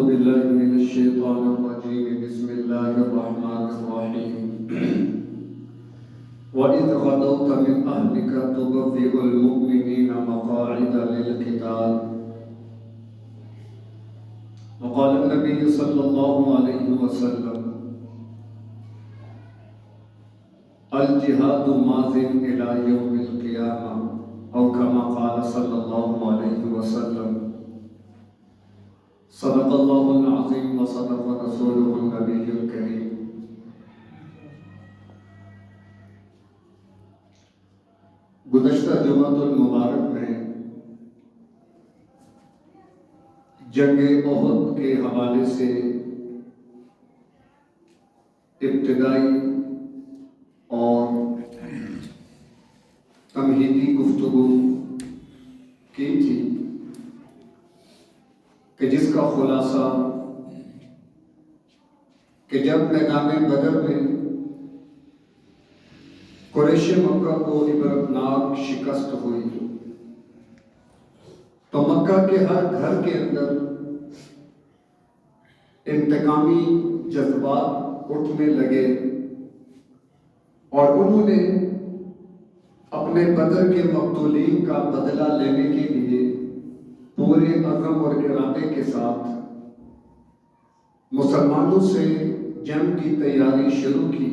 بالله من الشيطان الرجيم بسم الله الرحمن الرحيم وإذ غدوت من أهلك تبوئ المؤمنين مقاعد للقتال وقال النبي صلى الله عليه وسلم الجهاد ماض إلى يوم القيامة أو كما قال صلى الله عليه وسلم صدق الله العظيم وصدق رسوله النبي الكريم. گزشتہ جمعۃ المبارک میں جنگ احد کے حوالے سے ابتدائی اور تمہیدی گفتگو کی تھی کہ جس کا خلاصہ کہ جب میدان بدر میں قریش مکہ کو عبرتناک شکست ہوئی تو مکہ کے ہر گھر کے اندر انتقامی جذبات اٹھنے لگے اور انہوں نے اپنے بدر کے مقتولین کا بدلہ لینے کے لیے پورے عزم اور ارادے کے ساتھ مسلمانوں سے جنگ کی تیاری شروع کی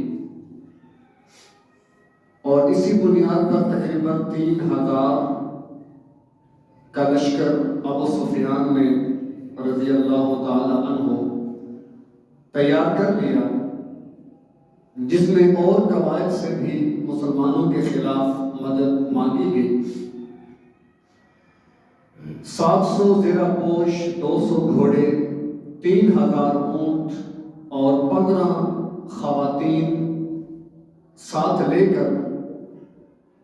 اور اسی بنیاد پر تقریباً 3000 کا لشکر ابو سفیان نے رضی اللہ تعالی عنہ تیار کر لیا، جس میں اور قبائل سے بھی مسلمانوں کے خلاف مدد مانگی گئی۔ 700 زرہ پوش، 200 گھوڑے، 3000 اونٹ اور 15 خواتین ساتھ لے کر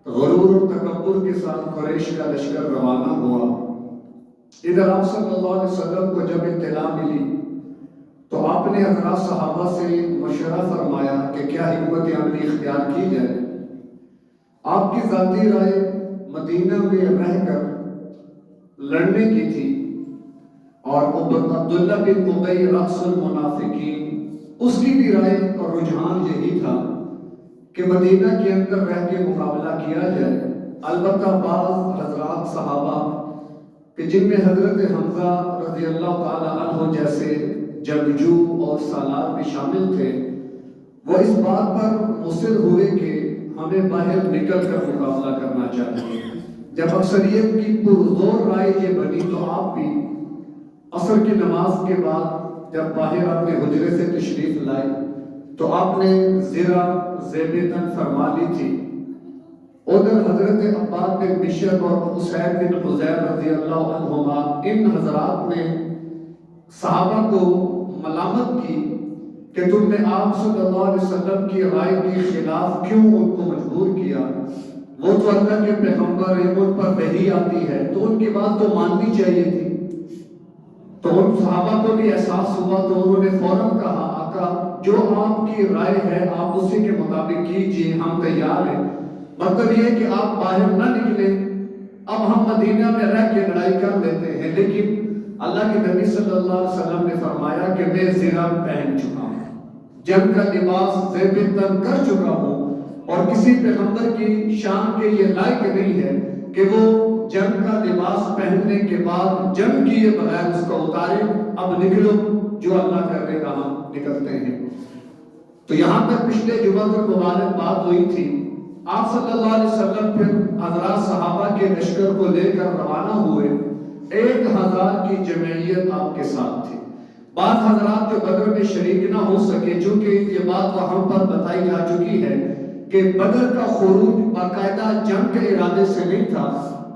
غرور اور تکبر کے ساتھ قریش کا لشکر روانہ ہوا۔ ادھر آپ صلی اللہ علیہ وسلم کو جب اطلاع ملی تو آپ نے حضرات صحابہ سے مشورہ فرمایا کہ کیا حکمت عملی اختیار کی جائے۔ آپ کی ذاتی رائے مدینہ میں رہ کر لڑنے کی تھی اور عبداللہ بن ابی رأس المنافقین اس کی بھی رائے اور رجحان یہی تھا کہ مدینہ کے اندر رہ کے مقابلہ کیا جائے۔ البتہ بعض حضرات صحابہ کہ جن میں حضرت حمزہ رضی اللہ تعالی عنہ جیسے جنگجو اور سالار بھی شامل تھے، وہ اس بات پر مصر ہوئے کہ ہمیں باہر نکل کر مقابلہ کرنا چاہیے۔ جب اکثریت کی پرزور رائے یہ بنی تو آپ بھی عصر کی نماز کے بعد جب باہر اپنے حجرے سے تشریف لائے تو آپ نے زرہ زیب تن فرما لی تھی۔ ادھر حضرت عباد بن بشر اور اسید بن حضیر رضی اللہ عنہما ان حضرات نے صحابہ کو ملامت کی کہ تم نے آپ صلی اللہ علیہ وسلم کی رائے کے خلاف کیوں ان کو مجبور کیا؟ وہ تو اللہ کے پیغمبر ہیں، ان پر وحی آتی ہے تو ان کی بات تو ماننی چاہیے تھی۔ تو ان صحابہ کو بھی احساس ہوا تو انہوں نے فوراً کہا آقا جو آپ کی رائے ہے آپ اسی کے مطابق کیجئے، ہم تیار ہیں۔ مطلب یہ کہ آپ باہر نہ نکلیں، اب ہم مدینہ میں رہ کے لڑائی کر لیتے ہیں۔ لیکن اللہ کے نبی صلی اللہ علیہ وسلم نے فرمایا کہ میں زرہ پہن چکا ہوں، جنگ کا لباس زیب تن کر چکا ہوں، اور کسی پیغمبر کی شان کے یہ لائق نہیں ہے کہ وہ جنگ کا لباس پہننے کے بعد جنگ کیے بغیر اس کو اتارے۔ اب نکلو، جو اللہ کرے گا ہم نکلتے ہیں۔ تو یہاں تک پچھلے جمعہ المبارک بات ہوئی تھی۔ آپ صلی اللہ علیہ وسلم پھر حضرات صحابہ کے لشکر کو لے کر روانہ ہوئے۔ 1000 کی جمعیت آپ کے ساتھ تھی۔ بعض حضرات جو بدر میں شریک نہ ہو سکے، چونکہ یہ بات وہاں پر بتائی جا چکی ہے کہ بدر کا خروج باقاعدہ جنگ کے ارادے سے نہیں تھا،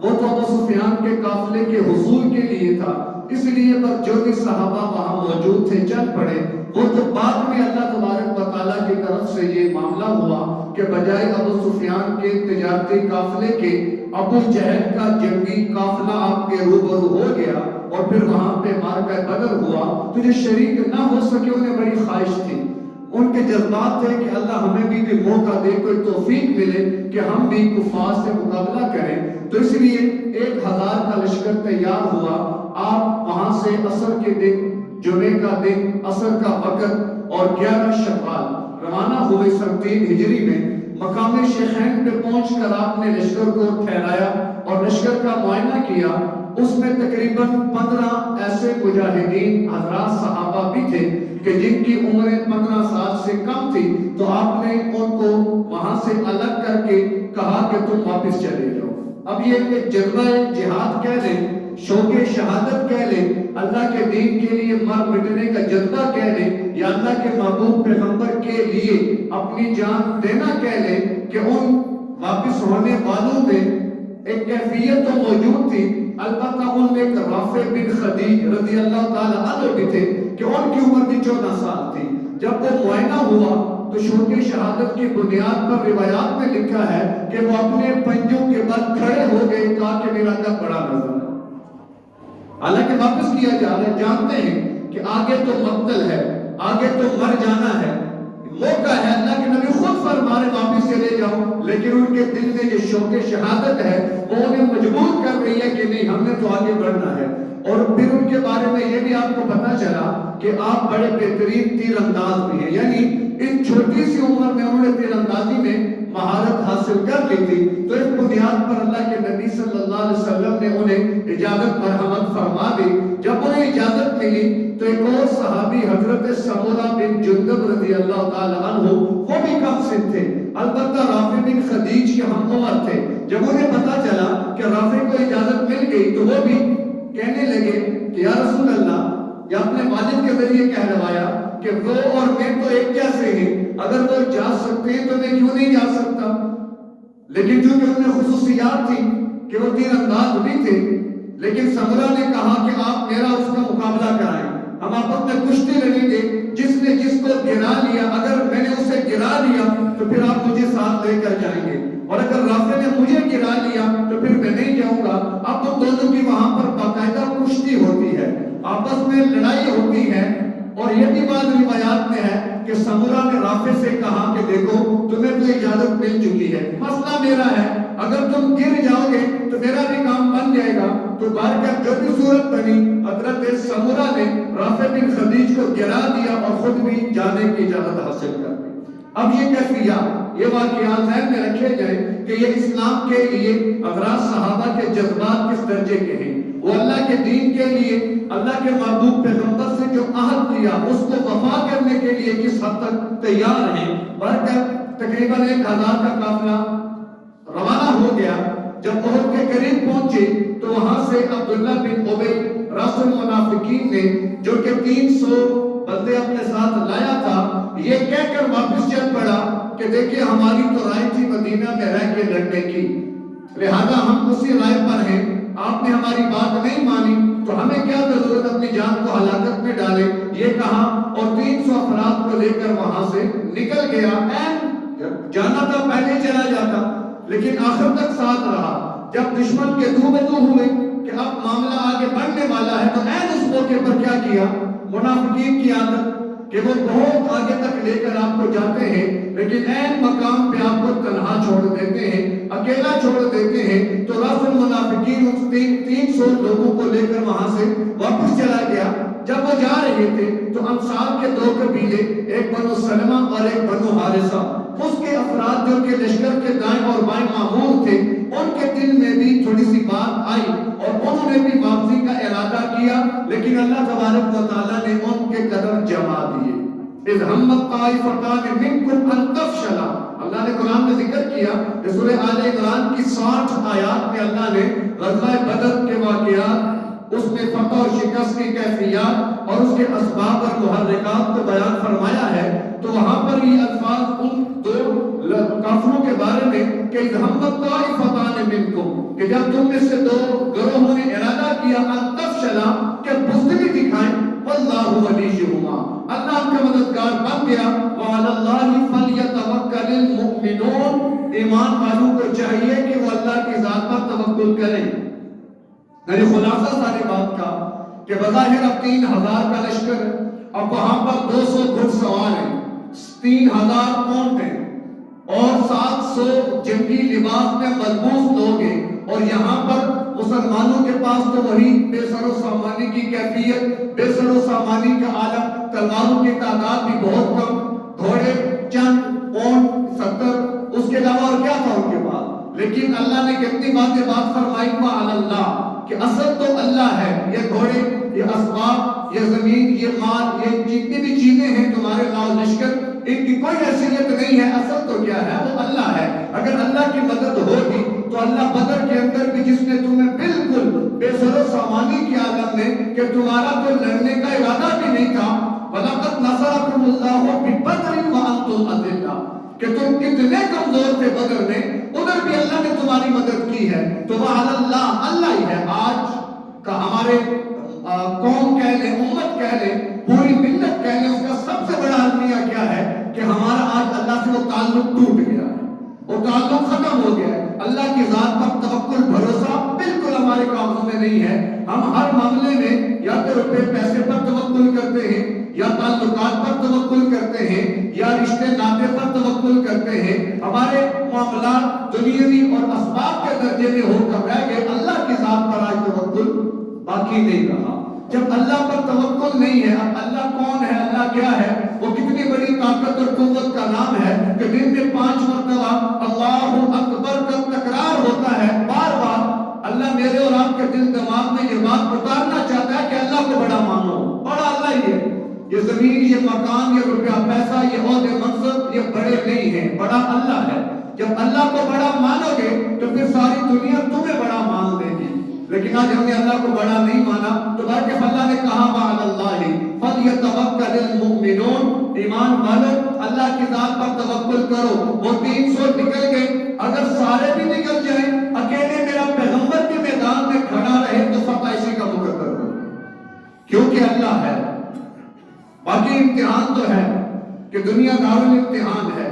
وہ تو ابو سفیان کے قافلے کے حصول کے لیے تھا، اس لیے پر جو بھی صحابہ وہاں موجود تھے چل پڑے۔ وہ تو بعد میں اللہ تبارک و تعالیٰ کی طرف سے یہ معاملہ ہوا کہ بجائے ابو سفیان کے تجارتی قافلے کے ابو جہل کا جنگی قافلہ آپ کے روبرو ہو گیا اور پھر وہاں پہ معرکہ بدر ہوا۔ تو جو شریک نہ ہو سکے انہیں بڑی خواہش تھی، ان کے جذبات تھے کہ اللہ ہمیں بھی موقع دے، کوئی توفیق ملے کہ ہم بھی کفار سے مقابلہ کریں۔ تو اس لیے 1000 کا لشکر تیار ہوا۔ آپ وہاں سے عصر کے دن جمعے کا دن عصر کا وقت اور 11 شوال روانہ ہوئے 3 ہجری میں مقام شیخین پہ پہنچ کر آپ نے لشکر کو ٹھہرایا اور لشکر کا معائنہ کیا. اس میں تقریباً 15 ایسے مجاہدین حضرات صحابہ بھی تھے کہ جن کی عمریں 15 سال سے کم تھی. تو آپ نے ان کو وہاں سے الگ کر کے کہا کہ تم واپس چلے جاؤ. اب یہ ایک جذبہ جہاد کہہ لیں، شوق شہادت کہہ لیں، اللہ کے دین کے لیے مر مٹنے کا جذبہ کہہ لیں، یا اللہ کے محبوب پیغمبر کے لیے اپنی جان دینا کہہ لیں، کہ ان واپس ہونے والوں میں ایک کیفیت تو موجود تھی. البتہ ان میں ایک رافع بن خدیج رضی اللہ تعالی عنہ بھی تھے کہ ان کی عمر بھی 14 سال تھی. جب وہ معائنہ ہوا تو شوق شہادت کی بنیاد پر روایات میں لکھا ہے کہ وہ اپنے پنجوں کے بل کھڑے ہو گئے تاکہ میرا کا بڑا نظر ہے. حالانکہ واپس کیا جا رہا ہے، جانتے ہیں کہ آگے تو مقتل ہے، آگے تو مر جانا ہے، موقع ہے. اللہ کے نبی خود فرما رہے واپس چلے جاؤ، لیکن ان کے دل میں جو شوق شہادت ہے وہ انہیں مجبور کر رہی ہے کہ نہیں، ہم نے تو آگے بڑھنا ہے. اور پھر ان کے بارے میں یہ بھی آپ کو پتا چلا کہ آپ بڑے بہترین تیر انداز بھی ہیں، یعنی اس چھوٹی سی عمر میں انہوں نے تیر اندازی میں مہارت حاصل کر لی تھی. تو اس بنیاد پر اللہ کے نبی صلی اللہ علیہ وسلم نے انہیں اجازت مرحمت فرما دی. جب انہیں اجازت ملی تو ایک اور صحابی حضرت سمورہ بن جندب رضی اللہ تعالی عنہ، وہ بھی کم سن تھے، البتہ رافع بن خدیج کے ہم عمر تھے. جب انہیں پتا چلا کہ رافع کو اجازت مل گئی تو وہ بھی کہنے لگے کہ یا رسول اللہ، یا اپنے والد کے ذریعے کہلوایا کہ وہ اور میں تو ایک جیسے ہیں، اگر وہ جا سکتے ہیں تو میں کیوں نہیں جا سکتا. لیکن چونکہ ان میں خصوصیات تھی کہ وہ تیر انداز بھی تھے، لیکن سمرہ نے کہا کہ آپ میرا اس کا مقابلہ کرائیں، ہم آپس میں کشتی لڑیں گے، جس نے جس کو گرا لیا، اگر میں نے اسے گرا لیا تو پھر آپ مجھے ساتھ لے کر جائیں گے، اور اگر رافع نے مجھے گرا لیا تو پھر میں نہیں جاؤں گا. اب تو دونوں کی وہاں پر باقاعدہ کشتی ہوتی ہے، آپس میں لڑائی ہوتی ہے. اور یہ بھی بات روایات میں ہے کہ سمورہ نے رافع سے کہا کہ دیکھو تمہیں تو اجازت مل چکی ہے، مسئلہ میرا ہے، اگر تم گر جاؤ گے تو میرا بھی کام بن جائے گا. تو بہرکیف جو بھی صورت بنی، حضرت سمورہ نے رافع بن خدیج کو گرا دیا اور خود بھی جانے کی اجازت حاصل کر دی. اب یہ کیفیات، یہ واقعات ذہن میں رکھے جائیں کہ یہ اسلام کے لیے حضرات صحابہ کے جذبات کس درجے کے ہیں. وہ اللہ کے دین کے لیے اللہ کے محبوب پیغمبر سے جو عہد کیا اس کو وفا کرنے کے لیے کس حد تک تیار ہیں. بہرکیف تقریباً 1000 کا قافلہ روانہ ہو گیا. جب احد کے قریب پہنچے تو وہاں سے عبداللہ بن ابی رأس المنافقین نے، جو کہ 300 بندے اپنے ساتھ لایا تھا، یہ کہہ کر واپس چل پڑا کہ دیکھیں ہماری تو رائے تھی مدینہ میں رہ کے لڑنے کی، لہذا ہم اسی رائے پر ہیں، آپ نے ہماری بات نہیں مانی تو ہمیں کیا ضرورت اپنی جان کو ہلاکت میں ڈالے. یہ کہا اور 300 افراد کو لے کر وہاں سے نکل گیا. جانا تھا پہلے چلا جاتا، لیکن آخر تک ساتھ رہا. جب دشمن کے دو بدو ہوئے کہ اب معاملہ آگے بڑھنے والا ہے تو عین اس موقع پر کیا کیا، منافقین کی عادت کہ وہ بہت آگے تک لے کر آپ کو جاتے ہیں، لیکن عین مقام پہ آپ کو تنہا چھوڑ دیتے ہیں، اکیلا چھوڑ دیتے ہیں. تو رأس المنافقین اس 300 لوگوں کو لے کر وہاں سے واپس چلا گیا. جب وہ جا رہے تھے تو انصار کے 2 قبیلے، ایک بنو سلمہ اور ایک بنو حارثہ، اس کے افراد جو کہ لشکر کے دائیں اور بائیں مامور تھے، ان کے دل میں بھی تھوڑی سی بات آئی اور انہوں نے بھی واپسی کا ارادہ کیا، لیکن اللہ تبارک و تعالیٰ نے ان کے قدم جما دیے. اذ ہمت طائفتان منکم ان تفشلا، اللہ نے قرآن میں ذکر کیا کہ سورہ آل عمران کی 60 آیات میں اللہ نے غزوہ بدر کے واقعات، اس میں فتح اور شکست کی کیفیات اور اس کے اسباب اور محرکات کو بیان فرمایا ہے. تو وہاں پر یہ الفاظ ان 2 کافروں کے بارے میں کہ اذ ہمت طائفتان منکم، کہ جب تم میں سے 2 گروہوں نے ارادہ کیا ان تفشلا کہ بزدلی دکھائیں، واللہ ولیہما، اللہ ان کا مددگار بن گیا، وعلی اللہ فلیتوکل المؤمنون، ایمان والوں کو چاہیے کہ وہ اللہ کی ذات پر توکل کریں. یعنی خلاصہ ساری بات کا کہ بظاہر اب 3000 کا لشکر ہے، اب وہاں پر 200 گھڑ سوار ہیں، 3000 اونٹ ہیں اور 700 جنگی لباس میں ملبوس لوگ ہیں، اور یہاں پر مسلمانوں کے پاس تو وہی بے سر و سامان سامانی کی کیفیت، بے سر و سامانی کا عالم، تلواروں کی تعداد بھی بہت کم، گھوڑے چند، اونٹ 70، اس کے علاوہ اور کیا تھا ان کے پاس؟ لیکن اللہ نے کتنی بات فرمائی وعلی اللہ، کہ اصل تو اللہ ہے. یہ گھوڑے، یہ اسباب، یہ زمین، یہ مال، یہ جتنی بھی چیزیں ہیں تمہارے لال لشکر، ان کی کوئی حیثیت نہیں ہے. اصل تو کیا ہے؟ وہ اللہ ہے. اگر اللہ کی مدد ہوگی تو اللہ بدر کے اندر بھی جس نے تمہیں بالکل بے سر و سامانی کے عالم میں، کہ تمہارا تو لڑنے کا ارادہ بھی نہیں تھا، وَلَقَدْ نَصَرَكُمُ اللَّهُ بِبَدْرٍ وَأَنْتُمْ أَذِلَّةٌ، کہ تم کتنے کمزور تھے بدر میں، ادھر بھی اللہ نے تمہاری مدد کی ہے. تو وعلی اللہ، اللہ ہی ہے. آج کا ہمارے قوم کہہ لیں، امت کہہ لیں، پوری ملت کہہ لیں، اس کا سب سے بڑا المیہ کیا ہے؟ کہ ہمارا آج اللہ سے وہ تعلق ٹوٹ گیا ہے، وہ تعلق ختم ہو گیا ہے. اللہ کی ذات پر توکل، بھروسہ بالکل ہمارے کاموں میں نہیں ہے. ہم ہر معاملے میں یا تو روپے پیسے پر توکل کرتے ہیں، یا تعلقات پر توکل کرتے ہیں، یا رشتے ناطے پر توکل کرتے ہیں. ہمارے معاملات دنیاوی اور اسباب کے درجے میں ہو کر رہ گئے. اللہ کی ذات پر آج توکل باقی نہیں رہا. جب اللہ پر توکل نہیں ہے، اب اللہ کون ہے؟ اللہ کیا ہے؟ وہ کتنی بڑی طاقت اور قوت کا نام ہے کہ دن میں 5 مرتبہ اللہ اکبر کا تکرار ہوتا ہے بار بار. اللہ میرے اور آپ کے دل دماغ میں یہ بات اتارنا چاہتا ہے کہ اللہ کو بڑا مانو، بڑا اللہ ہی ہے. یہ زمین، یہ مکان، یہ روپیہ پیسہ، یہ عہدے منصب، یہ بڑے نہیں ہیں، بڑا اللہ ہے. جب اللہ کو بڑا مانو گے تو پھر ساری دنیا تمہیں بڑا مان دے گی. لیکن آج ہم نے اللہ کو بڑا نہیں مانا، تو بلکہ اللہ نے کہا وعلی اللہ فلیتوکل المؤمنون، ایمان والو اللہ کی ذات پر توکل کرو. وہ 300 نکل گئے، اگر سارے بھی نکل جائیں، اکیلے میرا پیغمبر کے میدان میں کھڑا رہے تو فتح اسی کا مقدر ہو، کیونکہ اللہ ہے. باقی امتحان تو ہے کہ دنیا دارالامتحان ہے.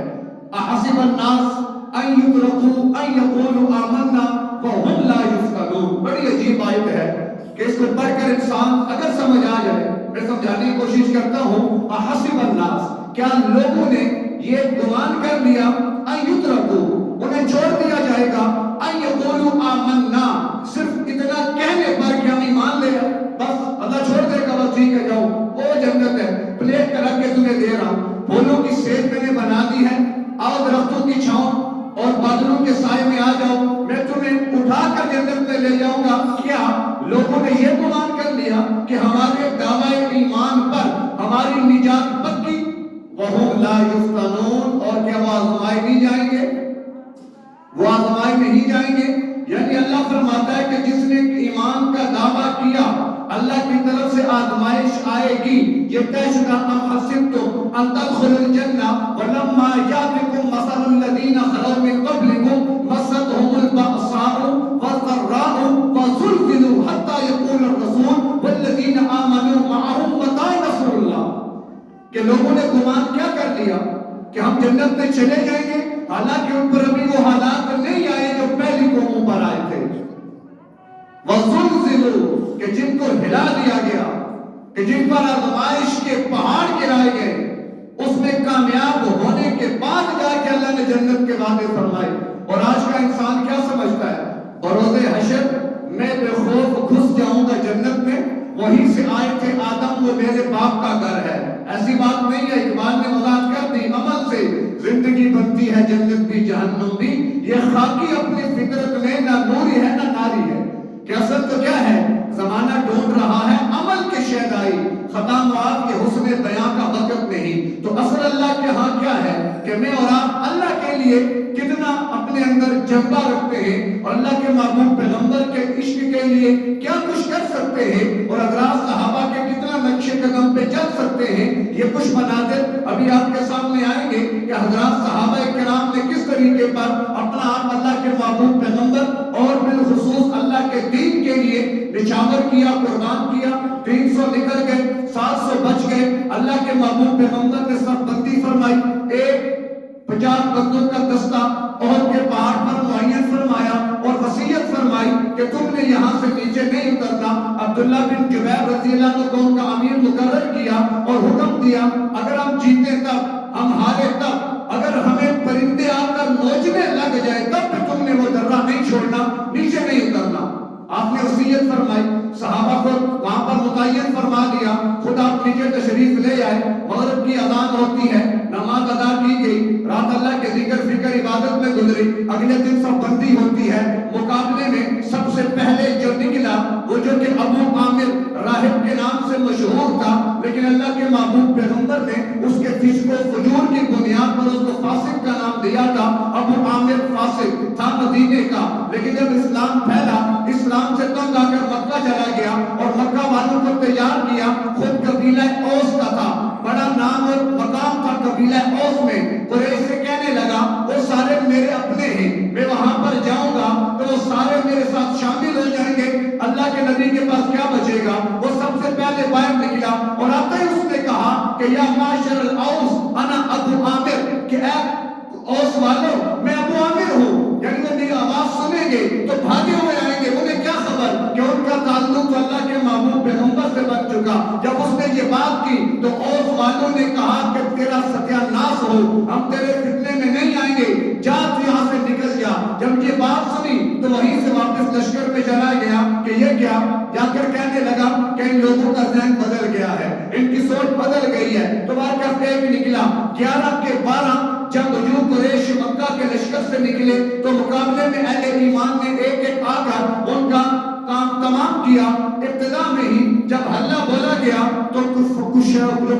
احسب الناس ان یترکوا ان یقولوا آمنا وهم لا یفتنون. بڑی عجیب آیت ہے کہ اس کو پڑھ کر انسان اگر سمجھ آ جائے، میں سمجھانے کی کوشش کرتا ہوں. احسب الناس، کیا لوگوں نے یہ گمان کر لیا، ان یترکوا، انہیں چھوڑ دیا جائے گا، ان یقولوا آمنا، صرف اتنا کہنے پر کہ ہم ایمان لے آئے، بس اللہ چھوڑ دے گا، بس ٹھیک ہے جاؤ وہ جنت ہے، پلیٹ کر کے تمہیں دے رہا ہوں، پھولوں کی سیب میں نے بنا دی ہے، آؤ درختوں کی چھاؤں اور بادلوں کے سائے میں آ جاؤ، میں تمہیں اٹھا کر جنت میں لے جاؤں گا. کیا لوگوں نے یہ گمان کر لیا کہ ہمارے دعوی ایمان پر ہماری نجات پکی؟ وَهُمْ لَا يُفْتَنُونَ، اور کیا وہ آزمائے نہیں جائیں گے؟ وہ آزمائے نہیں جائیں گے. یعنی اللہ فرماتا ہے کہ جس نے ایمان کا دعویٰ کیا، اللہ کی طرف سے آزمائش آئے گی. یہ طے شدہ ام حسبتم ان تدخلوا الجنہ ولما یاتکم مثل الذین خلوا من قبلکم مستهم البأساء والضراء وزلزلوا حتى يقول الرسول والذین آمنوا معه متى نصر اللہ. کہ لوگوں نے گمان کیا کر لیا کہ ہم جنت میں چلے جائیں گے، حالانکہ ان پر ابھی وہ حالات نہیں آئے جو پہلی قوموں پر آئے تھے. وَزُلْزِلُوا، کہ جن کو ہلا دیا گیا، کہ جن پر آزمائش کے پہاڑ گرائے گئے، اس میں کامیاب ہونے کے بعد جا کے اللہ نے جنت کے وعدے فرمائے. اور آج کا انسان کیا سمجھتا ہے؟ بروز حشر میں بے خوف گھس جاؤں گا جنت میں، وہیں سے آئے تھے آدم، وہ میرے باپ کا گھر ہے. ایسی بات نہیں ہے. اقبال نے وضاحت کر دی، عمل سے زندگی بنتی ہے جنت بھی جہنم بھی. یہ خاکی اپنی فطرت میں نہ نوری ہے نہ ناری ہے. کہ اصل تو کیا ہے؟ زمانہ ڈھونڈ رہا ہے عمل کے شیدائی، خطا معاف کے حسن بیان کا وقت نہیں. تو اصل اللہ کے ہاں کیا ہے کہ میں اور آپ اللہ کے لیے کتنا اپنے اندر جذبہ رکھتے ہیں، اور اللہ کے محبوب پیغمبر کے عشق کے لیے کیا کچھ کر سکتے ہیں، اور حضرات صحابہ کے کتنا نقش قدم پہ چل سکتے ہیں. یہ کچھ مناظر ابھی آپ کے سامنے آئیں گے کہ حضرات صحابہ کرام نے کس طریقے پر اپنا آپ اللہ کے محبوب پیغمبر اور بالخصوص اللہ کے دین کے لیے نچھاور کیا، قربان کیا. 300 نکل گئے، 700 بچ گئے. اللہ کے محبوب پیغمبر نے صف بندی فرمائی، ایک 50 بندوں کا دستہ احد کے پہاڑ پر معین فرمایا اور وصیت فرمائی کہ تم نے یہاں سے نیچے نہیں اترنا. عبداللہ بن جبیر رضی اللہ عنہ کو ان کا امیر مقرر کیا اور حکم دیا، اگر ہم جیتے تب، ہم ہارے تب، اگر ہمیں پرندے آ کر نوچنے لگ جائے تب بھی تم نے وہ درہ نہیں چھوڑنا، نیچے نہیں اترنا. آپ نے وصیت فرمائی. صحابہ کو وہاں پر متعین فرما دیا خدا آپ نیچے تشریف لے آئے. مغرب کی اذان ہوتی ہے, نماز ادا کی گئی, رات اللہ کے ذکر فکر عبادت میں گزری. اگلے دن سب بندی ہوتی ہے. مقابلے میں سب سے پہلے جو نکلا وہ جو کہ ابو عامر راہب کے نام سے مشہور تھا, لیکن اللہ کے محبوب پیغمبر نے اس کے فسق و فجور کی بنیاد پر اس کو فاسق کا نام دیا تھا. ابو عامر فاسق تھا مدینے کا, لیکن جب اسلام پھیلا, اسلام سے تنگ آ کر مکہ چلا گیا اور مکہ والوں کو تیار کیا. خود قبیلہ اوس کا تھا, بڑا نام اور مقام تھا قبیلہ اوس میں. قریش سے کہنے لگا وہ سارے میرے اپنے ہیں, میں وہاں پر جاؤں گا تو وہ سارے میرے ساتھ شامل ہو جائیں گے, اللہ کے نبی کے پاس کیا بچے گا. وہ سب سے پہلے باہر نکلا اور آتے ہی اس نے کہا کہ یا معاشر الاوس انا ابو عامر, کہ اے اوس والوں میں ابو عامر ہوں. یعنی وہ میری آواز سنیں گے تو بھاگے ہوئے آئیں گے. انہیں کیا خبر کہ ان کا تعلق اللہ کے محبوب پیغمبر سے بن چکا. جب اس نے یہ بات کی تو اوس والوں نے کہا کہ تیرا ستیہ ناس ہو, ہم تیرے فتنے میں نہیں آئیں گے, جا تو یہاں سے نکل جا. جب یہ بات سنی تو وہیں سے واپس لشکر میں چلا گیا کہ یہ کیا, جا کر کہنے لگا کہ ان لوگوں کا ذہن بدل گیا ہے, ان کی سوچ بدل گئی ہے. تو بار ایک نکلا, 11 کے 12 جب ہجوم قریش مکہ کے لشکر سے نکلے تو مقابلے میں اہل ایمان نے ایک ایک آ کر ان کا کام تمام کیا. ابتدا میں ہی جب حلہ بولا گیا تو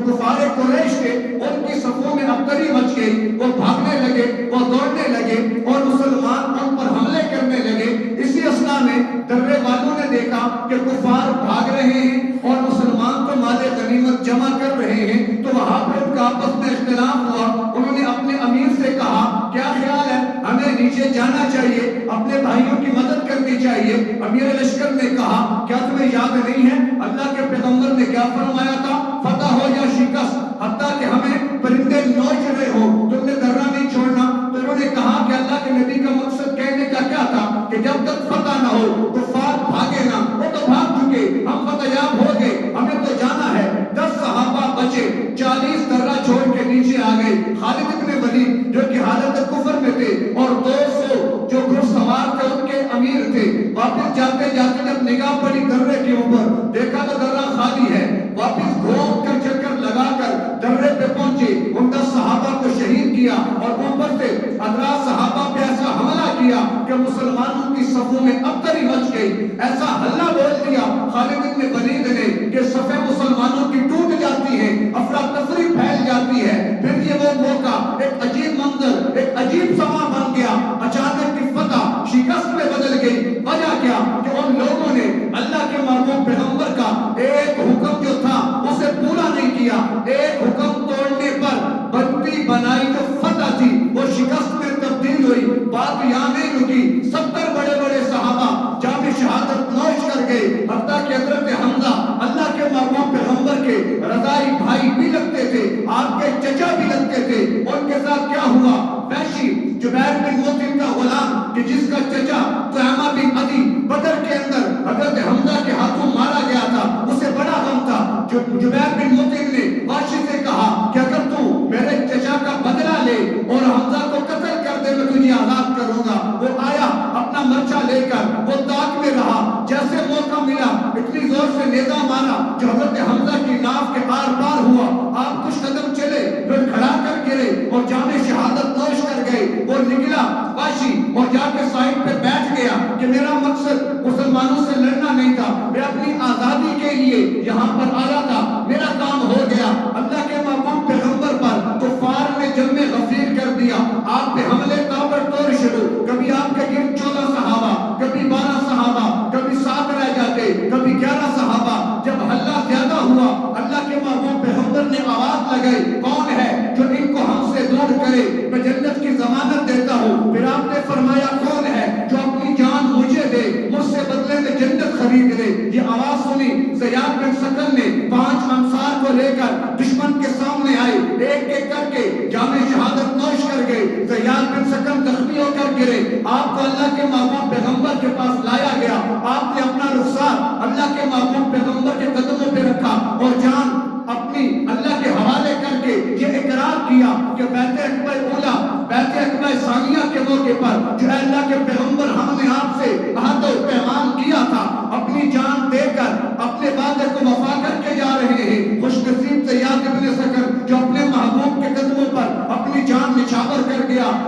کفار قریش کے ان کی صفوں میں ابتری مچ گئی. وہ بھاگنے لگے, وہ دوڑنے لگے اور مسلمان ان پر حملے کرنے لگے. اسی اثنا میں درے والوں نے دیکھا کہ کفار بھاگ رہے ہیں اور مسلمان تو مال غنیمت جمع کر رہے ہیں. تو وہاں پر ان کا آپس میں اختلاف ہوا. انہوں نے اپنے امیر سے کہا کیا خیال ہے, ہمیں نیچے جانا چاہیے, اپنے بھائیوں کی مدد کرنی چاہیے. امیر لشکر نے کہا کیا تمہیں یاد نہیں ہے اللہ کے پیغمبر نے کیا فرمایا تھا, فتح ہو یا شکست, حتیٰ کہ ہمیں پرندے نوچ رہے ہو تم نے درہ نہیں چھوڑنا. تو انہوں نے کہا کہ اللہ کے نبی کا مقصد کہنے کا کیا تھا کہ جب تک فتح نہ ہو کفار بھاگے نہ. وہ تو بھاگ چکے, ہم فتح یاب ہو گئے, ہمیں تو جانا ہے. 10 صحابہ بچے, 40 درہ چھوڑ کے نیچے آ گئے. خالد ابن ولید جو کہ حالت کفر میں تھے اور 200 جو گھڑ سوار تھے ان کے امیر تھے. واپس جاتے جاتے جب نگاہ پڑی درے کے اوپر, دیکھا تو درہ خالی ہے. واپس گھوم کر چکر لگا کر درے پہ پہنچے, ان 10 صحابہ کو شہید کیا اور اوپر سے 18 صحابہ پہ ایسا حملہ کیا کہ مسلمانوں کی صفوں میں ابتری مچ گئی. ایسا حلہ بول دیا خالد ابن ولید نے کہ صفیں مسلمانوں کی ٹوٹ جاتی ہیں, افراتفری پھیل جاتی ہے. پھر یہ وہ موقع, ایک عجیب منظر, ایک عجیب سما بن گیا. اچانک کی فتح شکست میں بدل گئی. وجہ کیا کہ ان لوگوں نے اللہ کے محبوب پیغمبر کا ایک حکم جو تھا اسے پورا نہیں کیا. ایک حکم توڑنے پر بنتی بنائی جو فتح تھی وہ شکست میں تبدیل ہوئی. بات یہاں نہیں رکی, 70 بڑے بڑے صحابہ جام شہادت نوش کر گئے. حتیٰ کہ حضرت حمزہ اللہ کے محبوب پیغمبر کے رضائی بھائی بھی لگتے تھے, آپ کے چچا بھی لگتے تھے. ان کے ساتھ کیا ہوا, وحشی جبیر بن مطعم کا غلام کہ جس کا چچا طعمہ بن عدی بدر کے اندر حضرت حمزہ کے ہاتھوں مارا گیا تھا, اسے بڑا غم تھا. جبیر بن مطعم نے وحشی سے کہا کہ اگر تو میرے چچا کا بدلہ لے اور حمزہ کو قتل کر دے میں تجھے آزاد کروں گا. وہ آیا اپنا مرچا لے کر, وہ طاق میں رہا. جیسے موقع ملا اتنی زور سے نیزہ مارا جو حضرت حمزہ کی ناف کے آر پار ہوا. آپ کچھ قدم چلے, لڑکھڑا کر گرے اور جام شہادت نوش کر گئے. وہ نکلا وحشی اور جا کے سائڈ پہ بیٹھ گیا کہ میرا مقصد مسلمانوں سے لڑنا نہیں تھا, میں اپنی آزادی کے لیے یہاں پر آیا تھا, میرا کام ہو گیا. اللہ کے محبوب پیغمبر پر کفار نے جم میں غفیر کر دیا. آپ پہ حملے تابڑتوڑ شروع. کبھی آپ کے گرد 14 صحابہ, کبھی 12 صحابہ, کبھی 7 رہ جاتے, کبھی 11 صحابہ. جب حلہ زیادہ ہوا اللہ کے محبوب پیغمبر نے آواز لگائی, کون ہے جو ان کو ہم سے دور کرے, میں جنت کی ضمانت دیتا ہوں. پھر آپ نے فرمایا کون ہے جو اپنی جان مجھے دے, مجھ سے بدلے میں جنت خرید لے. یہ آواز سنی زیاد بن سکن نے 5 انصار کو لے کر دشمن کے سامنے آئے, ایک ایک کر کے جام شہادت نوش کر گئے. زیاد بن سکن زخمی ہو کر گرے. آپ کو اللہ کے محبوب پیغمبر کے پاس لایا گیا. آپ نے اپنا رخسار اللہ کے محبوب پیغمبر کے قدموں پہ رکھا اور جان اپنی اللہ کے حوالے کر کے یہ اقرار کیا کہ بیت عقبہ اولا, بیت عقبہ ثانیہ کے موقع پر جو اللہ کے پیغمبر ہم نے آپ سے عہد و پیمان کیا تھا, اپنی جان دے کر اپنے وعدے کو وفا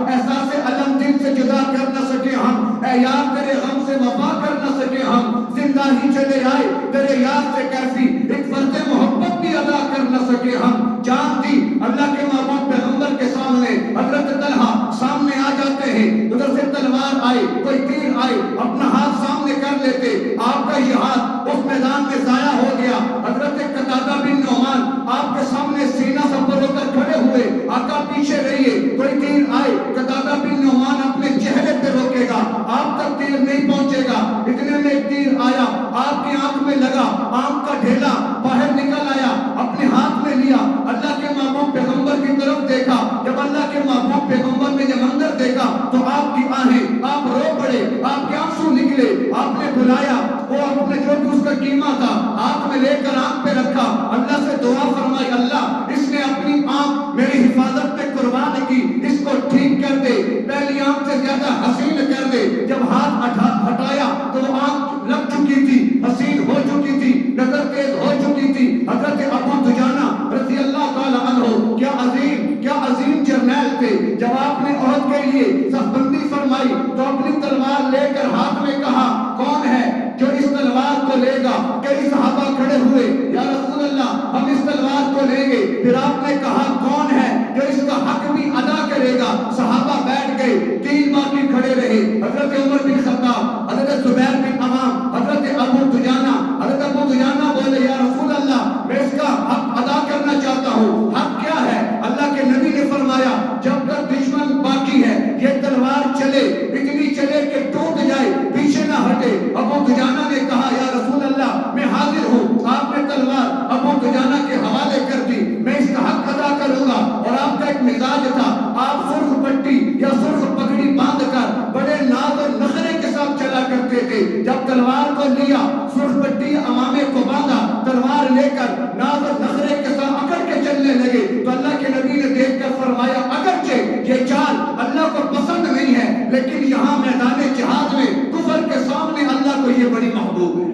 احساس علم دل سے جدا کر نہ سکے ہم، اے یار تیرے غم سے وفا کر نہ سکے ہم، زندہ ہی چلے آئے تیرے یاد سے کیفی ایک فرض محبت بھی ادا کر نہ سکے ہم۔ جان دی اللہ کے محبوب پیغمبر کے سامنے، حضرت طلحہ سامنے آ جاتے ہیں، ادھر سے تلوار آئے، کوئی تیر آئے، اپنا ہاتھ سامنے کر لیتے، آپ کا یہ ہاتھ اس میدان میں ضائع ہو گیا۔ حضرت قتادہ بن نعمان آپ کے سامنے سینہ سپر ہو کر کھڑے ہوئے، آقا پیچھے رہیے، کوئی تیر آئے، قتادہ بن نعمان اپنے چہرے پہ روکے گا، آپ تک تیر نہیں پہنچے گا۔ اتنے میں ایک تیر آیا، آپ کی آنکھ میں لگا، آنکھ کا ڈھیلا باہر نکل آیا، اپنے ہاتھ میں لیا، اللہ کے محبوب پیغمبر کی طرف دیکھا۔ جب اللہ کے محبوب پیغمبر نے یہ منظر دیکھا تو آپ کی آہیں، آپ رو پڑے، آپ کے آنسو نکلے، آپ نے بلایا، وہ اپنے جو بھی اس کا قیمہ تھا ہاتھ میں لے کر آنکھ پہ رکھا، اللہ سے دعا فرمائی، اللہ اس نے اپنی آنکھ میری حفاظت پہ قربان کی، اس کو ٹھیک کر دے، پہلی آنکھ سے زیادہ حسین کر دے۔ جب ہاتھ ہٹایا تو وہ آنکھ لگ چکی تھی، حسین ہو چکی تھی، نظر تیز ہو چکی تھی۔ حضرت ابو دجانہ رضی اللہ تعالی عنہ کیا عظیم جرنیل تھے، جب آپ نے عہد کے لیے صف بندی فرمائی تو اپنی تلوار لے کر ہاتھ میں کہا، کون ہے جو اس تلوار کو لے گا؟ کئی صحابہ کھڑے ہوئے، یا رسول اللہ ہم اس تلوار کو لیں گے۔ پھر آپ نے کہا، کون ہے جو اس کا حق بھی ادا کرے گا؟ صحابہ بیٹھ گئے، تین باقی کھڑے رہے، حضرت عمر بن خطاب، حضرت زبیر بن عوام، حضرت ابو دجانہ۔ حضرت ابو دجانہ بولے، یا رسول اللہ میں اس کا حق ادا کرنا چاہتا ہوں۔ حق کیا ہے؟ اللہ کے نبی نے فرمایا، جب تک دشمن باقی ہے یہ تلوار چلے، اتنی چلے کہ ٹوٹ جائے، پیچھے نہ ہٹے۔ ابو دجانہ نے کہا، یا رسول اللہ میں حاضر ہوں۔ آپ نے تلوار ابو دجانہ کے حوالے کر دی، میں اس کا حق ادا کروں گا۔ اور آپ کا ایک مزاج تھا، آپ سرخ پٹی یا سرخ پگڑی باندھ کر بڑے ناز اور نخرے کے ساتھ چلا کرتے تھے۔ جب تلوار کو لیا، سرخ پٹی امامے کو باندھا، تلوار لے کر ناز اور نخرے کے ساتھ اکڑ کے چلنے لگے تو اللہ کے نبی نے دیکھ کر فرمایا، اگرچہ یہ چال اللہ کو پسند نہیں ہے لیکن یہاں میدان جہاد میں کفر کے سامنے اللہ کو یہ بڑی محبوب ہے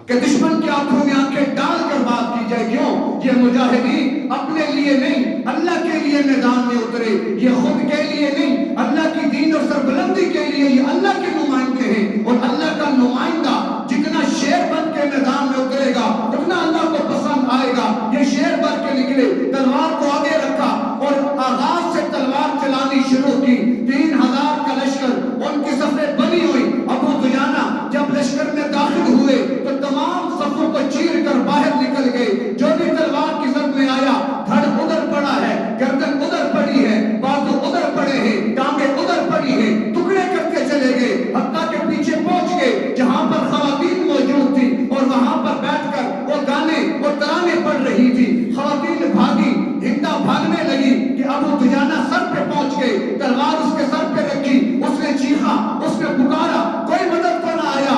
کہ دشمن کی آنکھوں میں آنکھیں ڈال کر بات کی جائے۔ کیوں؟ یہ مجاہدین اپنے لیے نہیں اللہ کے لیے میدان میں اترے، یہ خود کے لیے نہیں اللہ کی دین اور سربلندی کے لیے، یہ اللہ کے نمائندے ہیں۔ اور اللہ کا نمائندہ جتنا شیر بن کے میدان میں اترے گا اتنا اللہ کو پسند آئے گا۔ یہ شیر بن کے نکلے، تلوار کو آگے رکھا اور آغاز سے تلوار چلانی شروع کی۔ 3000 کا لشکر، ان کی صفیں بنی ہوئی۔ ابو دجانہ جب لشکر میں داخل ہوئے تو تمام صفوں کو چیر کر باہر نکل گئے۔ جو بھی تلوار کی زد میں آیا، دھڑ ادھر پڑا ہے، گردن ادھر پڑی ہے، بازو ادھر پڑے ہیں، ٹانگیں ادھر پڑی ہیں، ٹکڑے کرتے چلے گئے، حتیٰ کہ پیچھے پہنچ گئے جہاں پر خواتین موجود تھی اور وہاں پر بیٹھ کر وہ گانے اور ترانے پڑھ رہی تھی۔ خواتین بھاگی، ہندا بھاگنے لگی کہ ابو دجانہ سر پہ پہنچ گئے، تلوار اس کے سر پہ رکھی، اس نے چیخا، اس نے پکارا، کوئی مدد کو نہ آیا۔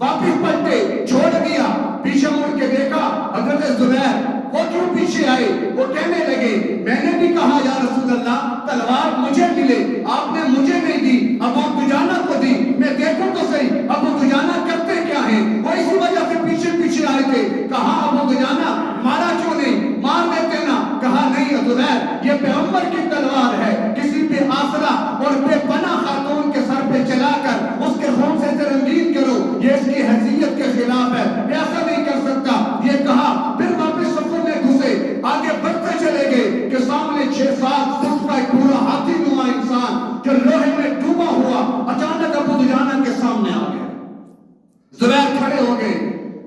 واپس پلٹے، چھوڑ دیا، پیچھے مڑ کے دیکھا، حضرت زبیر وہ کیوں پیچھے آئے؟ وہ کہنے لگے، میں نے بھی کہا یا رسول اللہ تلوار مجھے ملے، آپ نے مجھے نہیں دی، ابو دجانہ کو دی، میں دیکھوں تو صحیح ابو دجانہ کرتے کیا ہیں۔ وہ اسی وجہ سے پیچھے پیچھے آئے تھے۔ کہا ابو دجانہ مارا کیوں نہیں؟ مار دیتے نا۔ کہا نہیں زبیر، یہ پیغمبر کی تلوار ہے، کسی پہ آسرا اور بے پناہ خاتون کے سر پہ چلا کر اس کے خون سے رنگین کرو، یہ اس کی حیثیت کے خلاف ہے، میں ایسا نہیں کر سکتا۔ یہ کہا، پھر واپس صفوں میں گھسے، آگے بڑھتے چلے گئے کہ سامنے 6-7 فٹ کا ایک پورا ہاتھی نما انسان جو لوہے میں ڈوبا ہوا اچانک ابو دجانہ کے سامنے آ گیا۔ زبیر کھڑے ہو گئے،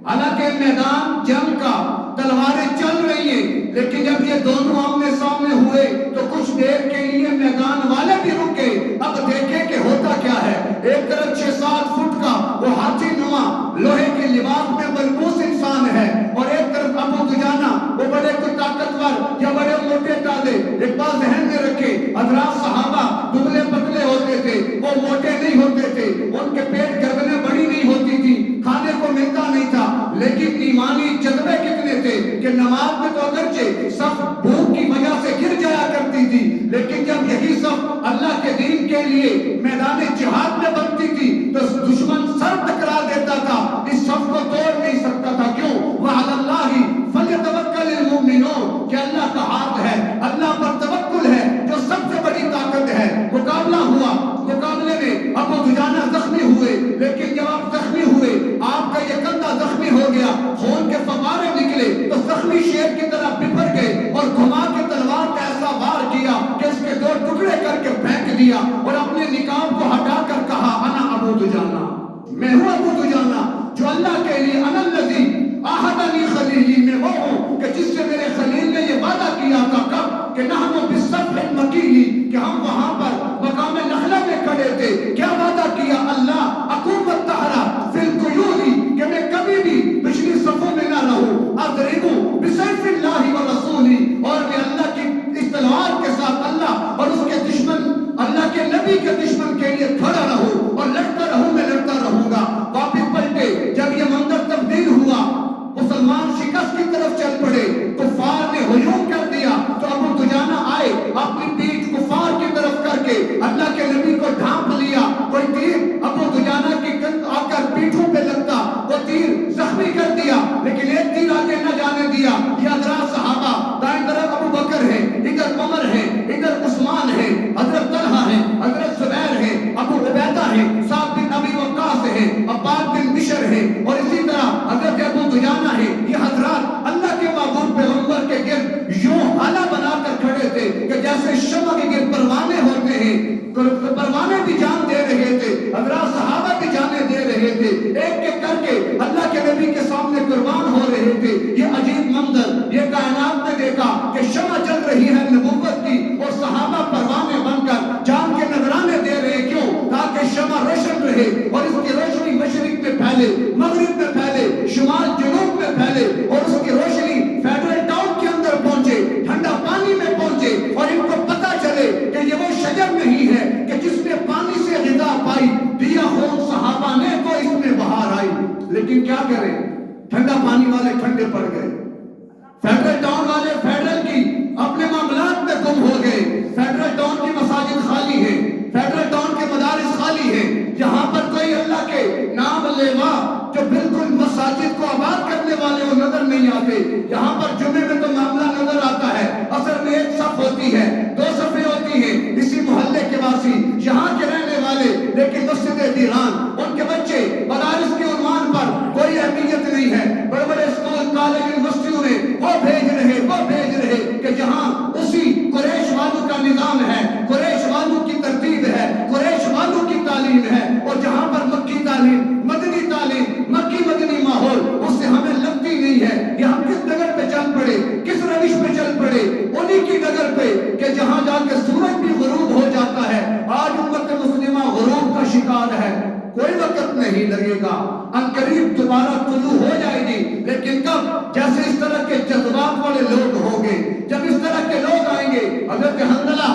حالانکہ میدان جنگ کا تلواریں چل رہی ہیں، لیکن جب یہ دونوں آمنے سامنے ہوئے تو کچھ دیر کے لیے میدان والے بھی رکے، اب دیکھیں کہ ہوتا کیا ہے۔ ایک طرف 6-7 فٹ کا وہ ہاتھی نما لوہے کے لباس میں ملبوس انسان ہے، اور ایک طرف ابو دجانہ وہ بڑے کوئی طاقتور یا بڑے موٹے تازے۔ ایک بات ذہن میں رکھے، حضرات صحابہ دبلے پتلے ہوتے تھے، وہ موٹے نہیں ہوتے تھے، ان کے پیٹ گردنیں بڑی نہیں ہوتی تھی، کھانے کو ملتا نہیں تھا، لیکن ایمانی جذبے کتنے تھے کہ نماز میں تو اگرچہ صف بھوک کی وجہ سے گر جایا کرتی تھی، لیکن جب یہی صف اللہ کے دین کے لیے میدان جہاد میں بنتی تھی تو دشمن سر ٹکرا دیتا تھا، اس صف کو توڑ نہیں سکتا تھا۔ کیوں؟ وَعَلَى اللَّهِ فَلْيَتَوَكَّلِ الْمُؤْمِنُونَ کہ اللہ کا ہاتھ ہے، اللہ پر توکل ہے جو سب سے بڑی طاقت ہو گیا، خون کے فوارے نکلے تو زخمی شیر کی طرح بپھر گئے اور گھما کے تلوار کا ایسا وار کیا کہ اس کے 2 ٹکڑے کر کے پھینک دیا اور اپنے نقاب کو ہٹا کر کہا انا ابو دجانہ، میں ہوں ابو دجانہ جو اللہ کے لیے انا الذی آہدنی خلیلی، میں وہ ہوں کہ جس سے میرے خلیل نے یہ وعدہ کیا تھا کب کہ نحن بالصفح المکینی، کہ ہم وہاں پر مقام نخلہ میں کھڑے تھے، کیا وعدہ کیا اللہ اقوم الدہر فی القیولی، کہ میں کبھی بھی پچھلی صفوں میں نہ رہوں، اضرب بسیف اللہ و رسولی، اور میں اللہ کی اس تلوار کے ساتھ اللہ اور اس کے دشمن، اللہ کے نبی کے دشمن کے لیے کھڑا رہوں اور لڑتا رہوں، میں لڑتا رہوں گا۔ واپس پلٹے، جب یہ منظر تبدیل ہوا مسلمان شکست کی طرف چل پڑے، کفار نے ہجوم کر دیا تو ابو دجانہ آئے، اپنی پیٹھ کفار کی طرف کر کے اللہ کے نبی کو ڈھانپ لیا، کوئی تیر ابو دجانہ کی آ کر پیٹھوں پہ لگتا، وہ تیر زخمی کر دیا، لیکن ایک تیر آگے نہ جانے دیا۔ یہ حضرات صحابہ، دائیں طرف ابو بکر ہے، ادھر عمر ہے، ادھر عثمان ہے، حضرت طلحہ ہے، حضرت زبیر ہے، ابو عبیدہ ہے، سعد بن ابی وقاص ہے، عباد بن بشر ہے، اور اسی طرح حضرت ابو دجانہ ہے۔ یہ حضرات اللہ کے محبوب پیغمبر کے گرد یوں حالہ بنا کر کھڑے تھے کہ جیسے شمع کے گرد پروانے ہوتے ہیں، پروانے بھی جان دے رہے تھے، حضرات صحابہ بھی جانے دے رہے تھے، ایک ایک کر کے اللہ کے نبی کے سامنے قربان ہو رہے تھے۔ یہ عجیب منظر یہ کائنات نے دیکھا کہ شمع جل رہی ہے نبوت کی اور صحابہ پروانے بن کر جان کے نذرانے دے رہے، کیوں؟ تاکہ شمع روشن رہے اور اس کی روشنی مشرق میں پھیلے، مغرب میں پھیلے، شمال جنوب میں پھیلے، اور اس کی روشنی فیڈرل ٹاؤن کے اندر پہنچے، ٹھنڈا پانی میں پہنچے، اور ان کو پتہ چلے کہ یہ وہ شجر نہیں ہے کہ جس نے پانی سے غذا پائی، دیا خون صحابہ نے تو اس میں بہار آئی۔ لیکن کیا کریں، ٹھنڈا پانی والے ٹھنڈے پڑ گئے، فیڈرل ٹاؤن والے فیڈرل کی اپنے معاملات میں گم ہو گئے، فیڈرل ٹاؤن کی مساجد خالی ہیں، فیڈرل ٹاؤن کے مدارس خالی ہیں، یہاں پر کوئی اللہ کے نام لیوا جو بالکل مساجد کو آباد کرنے والے وہ نظر نہیں آتے۔ یہاں پر جمعے میں تو معاملہ نظر آتا ہے، عصر میں ایک صف ہوتی ہے، 2 صفیں ہوتی ہیں، اسی محلے کے واسی، یہاں کے رہنے والے، لیکن مسجد ویران، ان کے بچے مدارس کے عنوان پر کوئی اہمیت نہیں ہے، بڑے بڑے اسکول کالج یونیورسٹیوں میں وہ بھیج رہے کہ جہاں اسی قریش والوں کا نظام ہے، قریش والوں کی ترتیب ہے، قریش والوں کی تعلیم ہے، اور جہاں پر مکی تعلیم، مدنی تعلیم، مکی مدنی ماحول اس سے ہمیں لگتی نہیں ہے۔ یہ ہم کس ڈگر پہ چل پڑے، کس روش پہ چل پڑے، انہی کی ڈگر پہ کہ جہاں جا کے سورج بھی غروب ہو جاتا ہے۔ آج امت مسلمہ غروب کا شکار ہے، کوئی وقت نہیں لگے گا، عنقریب دوبارہ طلوع ہو جائے گی، لیکن کب؟ جیسے اس طرح کے جذبات والے لوگ ہوں گے، جب اس طرح کے لوگ آئیں گے۔ حضرت حنظلہ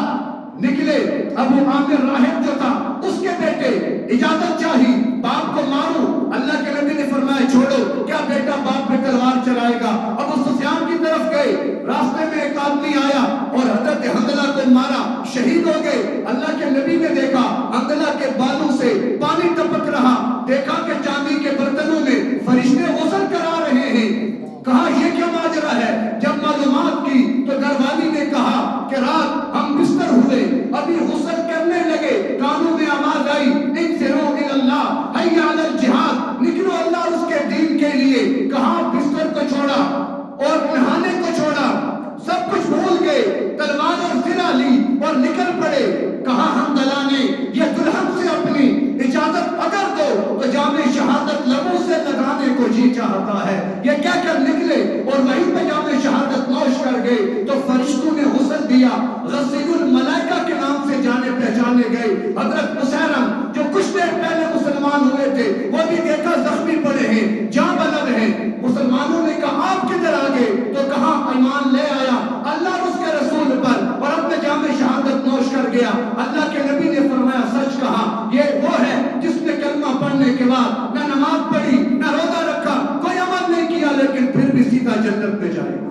نکلے، ابو عامر راہب جو تھا اس کے بیٹے اجازت چاہی باپ کو ماروں، اللہ کے نبی نے فرمایا چھوڑو، کیا بیٹا باپ پہ تلوار چلائے گا؟ ابو سفیان کی طرف گئے، راستے میں ایک آدمی آیا اور حضرت حنظلہ کو مارا، شہید ہو گئے۔ اللہ کے نبی نے دیکھا حنظلہ کے بالوں سے پانی ٹپک رہا، دیکھا کہ چاندی کے برتنوں میں فرشتے غسل کرا رہے ہیں، کہا یہ کیا ماجرا ہے؟ جب معلومات کی تو گھر والی نے کہا کہ رات ہم بستر ہوئے، ابھی غسل کرنے لگے، کانوں میں آواز آئی انفروا الی اللہ حی علی الجہاد، نکلو اللہ اور اس کے دین کے لیے۔ کہاں بستر کو چھوڑا اور نہانے کو چھوڑا، سب کچھ بھول گئے، تلوار اور زرہ لی اور نکل پڑے۔ کہا حنظلہ نے یہ دلہن سے اپنی اجازت اگر دو تو جامع شہادت لبوں سے لگانے کو جی چاہتا ہے، یہ کہہ کر نکلے اور وہیں پہ جامع شہادت نوش کر گئے تو فرشتوں نے غسل دیا، غسیل الملائکہ کے نام سے جانے پہچانے گئے۔ حضرت مسیرم جو کچھ دیر پہلے مسلمان ہوئے تھے وہ بھی دیکھا زخمی پڑے ہیں، جاں بلد ہیں۔ مسلمانوں نے کہا آپ کدھر آگے؟ تو کہا ایمان لے آیا اللہ اور اس کے رسول پر اور اپنے جامع شہادت نوش کر گیا۔ اللہ کے نبی نے فرمایا سچ کہا، یہ وہ ہے جس نے کلمہ پڑھنے کے بعد نہ نماز پڑھی نہ روزہ رکھا، کوئی عمل نہیں کیا، لیکن پھر بھی سیدھا جنت میں جائے گا۔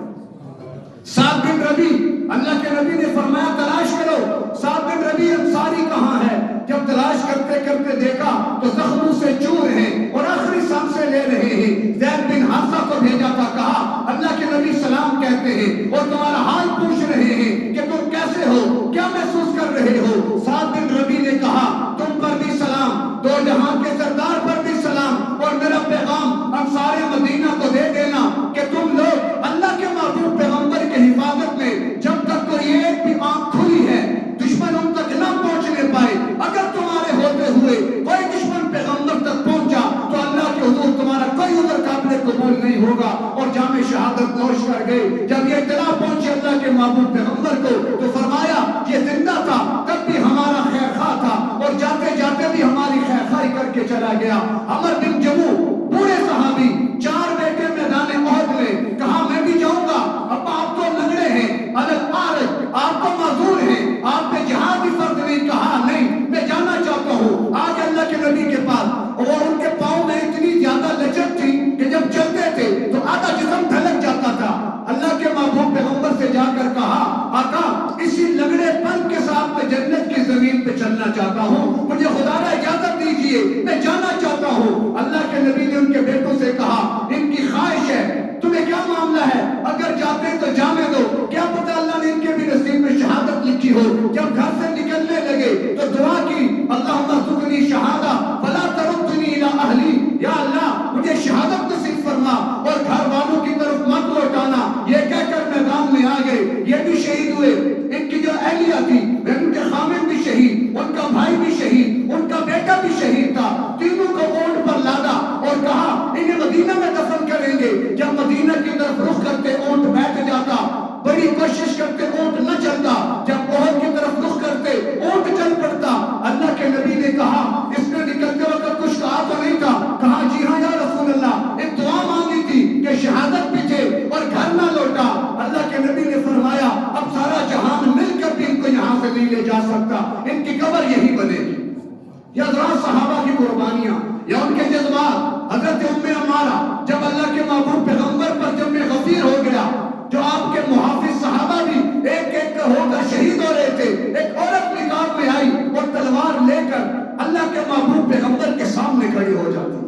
سعد بن ربی، اللہ کے نبی نے فرمایا تلاش کرو سعد بن ربی انصاری کہاں ہے؟ جب تلاش کرتے کرتے دیکھا تو زخموں سے چور ہیں اور آخری سانسیں لے رہے ہیں۔ زید بن حارثہ کو بھیجا تھا، کہا اللہ کے نبی سلام کہتے ہیں اور تمہارا حال پوچھ رہے ہیں کہ تم کیسے ہو، کیا محسوس کر رہے ہو؟ سعد بن ربی نے کہا تم پر بھی سلام، دو جہاں کے سردار پر بھی سلام، اور میرا پیغام انصار مدینہ قبول نہیں ہوگا، اور جام شہادت نوش کر گئے۔ جب یہ اطلاع پہنچی اللہ کے محبوب پیغمبر کو تو فرمایا یہ زندہ تھا تب بھی ہمارا خیر خواہ تھا، اور جاتے جاتے بھی ہماری خیر خواہی کر کے چلا گیا۔ عمر بن جموح بوڑھے صحابی، 4 بیٹے میدان احد میں، کہا میں بھی جاؤں گا۔ ابا آپ تو لنگڑے ہیں، الگ آپ تو معذور ہیں، آپ پہ جہاد بھی فرض نہیں، کہا نہیں میں جانا چاہتا ہوں آج اللہ کے نبی کے پاس۔ اور ان کے پاؤں میں اتنی زیادہ لچک تھی کہ جب چلتے تھے تو آدھا جسم ڈھلک جاتا تھا۔ اللہ کے محبوب پیغمبر سے جا کر کہا آقا اسی لنگڑے پن کے ساتھ میں جنت کی زمین پہ چلنا چاہتا ہوں، مجھے خدا کا اجازت دیجئے، میں جانا چاہتا ہوں۔ اللہ کے نبی نے ان کے بیٹوں سے کہا ان کی خواہش ہے، تمہیں کیا معاملہ ہے، اگر جاتے تو جانے دو، کیا پتہ اللہ نے ان کے بھی نصیب میں شہادت لکھی ہو۔ جب گھر سے نکلنے لگے تو دعا کی اللہم ارزقنی شہادہ فلا تردنی الی اہلی، یا اللہ مجھے شہادت نصیب فرما اور گھر والوں کی طرف مت لوٹانا۔ یہ کہہ کر میدان میں آ گئے، یہ بھی شہید ہوئے، ان کی جو اہلیہ تھی ان کے خامن بھی شہید، ان کا بھائی بھی شہید، ان کا بیٹا بھی شہید تھا۔ تینوں کو اونٹ پر لادا اور کہا انہیں مدینہ میں دفن کریں گے۔ جب مدینہ کی طرف رخ کرتے اونٹ بیٹھ جاتا، بڑی کوشش کرتے اونٹ نہ چلتا، جب احد کی طرف رخ کرتے اونٹ چل پڑتا۔ اللہ کے نبی نے کہا اس نے نکلتے وقت کچھ کہا تو نہیں تھا، کہا جی ہاں یا رسول اللہ، ایک دعا مانگی تھی کہ شہادت بھی تھے اور گھر نہ لوٹا۔ اللہ کے نبی نے فرمایا اب سارا جہان مل کر بھی ان کو یہاں سے نہیں لے جا سکتا، ان کی قبر یہی بنے گی۔ یا حضرات صحابہ کی قربانیاں یا ان کے جذبات، حضرت ام عمارہ جب اللہ کے محبوب پیغمبر پر جب میں غفیر ہو گیا، جو آپ کے محافظ صحابہ بھی ایک ایک ہو کر شہید ہو رہے تھے، ایک عورت نکاب میں آئی اور تلوار لے کر اللہ کے محبوب پیغمبر کے سامنے کھڑی ہو جاتی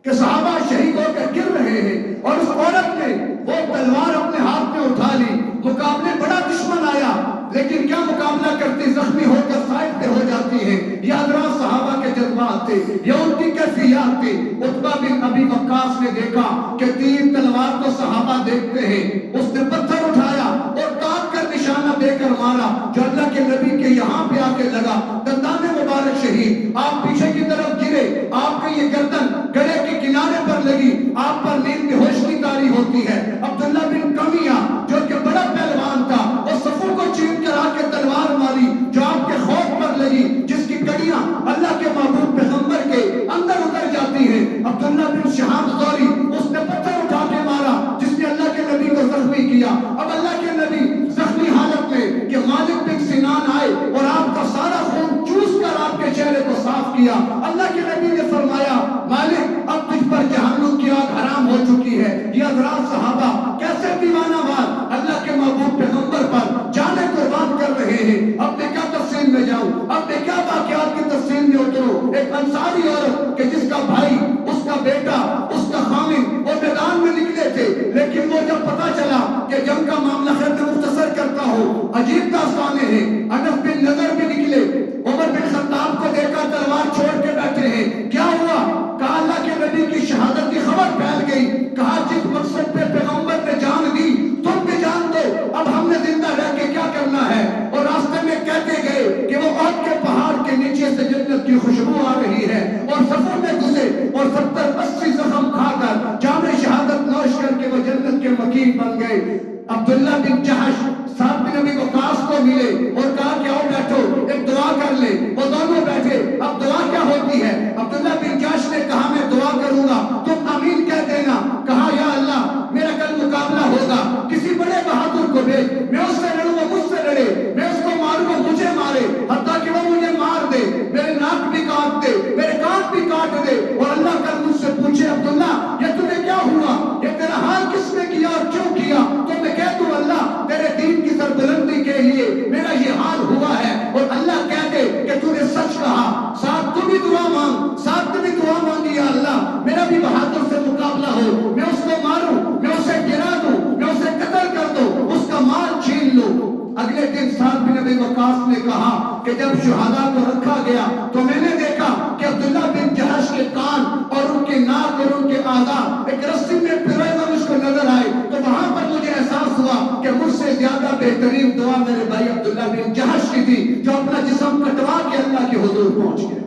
کہ صحابہ شہید ہو کر گر رہے ہیں، اور اس عورت نے وہ تلوار اپنے ہاتھ میں اٹھا لی۔ مقابلے بڑا دشمن آیا لیکن کیا مقابلہ کرتی، زخمی ہو کر سائڈ پہ ہو جاتی ہے۔ یہ حضرات صحابہ کے جذبات تھے، یہ ان کی کیفیات تھی۔ عتبہ بن ابی وقاص نے دیکھا کہ تیر تلوار تو صحابہ دیکھتے ہیں، اس نے پتھر اٹھایا اور کاٹ کر نشانہ دے کر مارا، جو اللہ کے نبی کے یہاں پہ آ کے لگا، دندان مبارک شہید۔ آپ پیچھے کی طرف گرے، آپ کی یہ گردن گڑے کے کنارے پر لگی، آپ پر نیند بے ہوش کی طاری ہوتی ہے۔ عبداللہ بن کمیہ جو کہ بڑا پہلوان تھا، وہ صفوں کو چیر کر آ کے تلوار ماری جو آپ کے خوف پر لگی، جس کی کڑیاں اللہ کے محبوب پیغمبر کے اندر اتر جاتی ہیں۔ عبداللہ بن شہاب زوری اس نے پتھر اٹھا کے مارا جس نے اللہ کے نبی کو زخمی کیا۔ اب اللہ کے نبی زخمی حالت میں کہ مالک بن سنان آئے اور آپ کا سارا خون چوس کر آپ کے چہرے کو صاف کیا۔ اللہ کے نبی نے فرمایا مالک اب تجھ پر جہنم کی آگ حرام ہو چکی ہے۔ یہ حضرات صحابہ کیسے دیوانہ وار اللہ کے محبوب پیغمبر پر جانیں قربان کر رہے ہیں۔ اب میں کیا تفصیل میں جاؤں، اب میں کیا واقعات کی تفصیل میں اتروں۔ ایک انصاری عورت کہ جس کا بھائی، اس کا بیٹا، اس کا خامن وہ میدان میں نکلے تھے، لیکن وہ جب پتا چلا کہ جنگ کا معاملہ خیر میں مختصر کرتا ہوں، عجیب داستانیں ہیں۔ انس بن نضر بھی نکلے، عمر بن خطاب کو دیکھا تلوار چھوڑ کے بیٹھے ہیں، کیا ہوا؟ کہا اللہ کے نبی کی شہادت کی خبر پھیل گئی۔ کہا جس مقصد پہ پیغمبر نے جان دی تم بھی جان دو، اب ہم نے زندہ رہ کے کیا کرنا ہے؟ اور راستے میں کہتے گئے کہ وہ احد کے پہاڑ کے نیچے سے جنت کی خوشبو آ رہی ہے، اور سفر میں گزرے اور 70-80 زخم کھا کر جام شہادت نوش کر کے وہ جنت کے مکین بن گئے۔ عبداللہ بن جہش سعد بن ابی وقاص کو ملے اور کہا کہ آؤ بیٹھو ایک دعا کر لے۔ وہ دونوں بیٹھے، اب دعا کیا ہوتی ہے؟ عبداللہ بن جہش نے کہا میں دعا کروں گا، تم آمین کہہ دینا۔ کہا یا اللہ میرا کل مقابلہ ہوگا، کسی بڑے بہادر کو بھیج، میں اس سے لڑوں وہ مجھ سے لڑے، میں اس کو ماروں وہ مجھے مارے، حتیٰ کہ وہ مجھے مار دے، میرے ناک بھی کاٹ دے، میرے کان بھی کاٹ دے، اور اللہ کل مجھ سے پوچھے عبداللہ یہ تمہیں کیا ہوا، یہ تیرا حال کس نے کیا اور کیوں کیا؟ تو میں کہہ دوں اللہ تیرے دین کی سربلندی کے لیے میرا یہ حال ہوا ہے، اور اللہ کہہ دے کہ تو نے سچ کہا۔ ساتھ تو بھی دعا مانگ، ساتھ بھی دعا مانگی یا اللہ میرا بھی بہادر سے مقابلہ ہو، میں اس کو ماروں، میں اسے گرا دوں، میں اسے قتل کر دوں، اس کا مال چھین لوں۔ اگلے دن سعد بن ابی وقاص نے کہا کہ جب شہداء کو رکھا گیا تو میں نے دیکھا کہ عبداللہ بن جہش کے کان اور ان کے ناک اور ان کے اعضاء ایک رسی میں پروئے ہوئے مجھ کو نظر آئے، تو وہاں پر مجھے احساس ہوا کہ مجھ سے زیادہ بہترین دعا میرے بھائی عبداللہ بن جہش کی تھی، جو اپنا جسم کٹوا کے اللہ کے حضور پہنچ گیا۔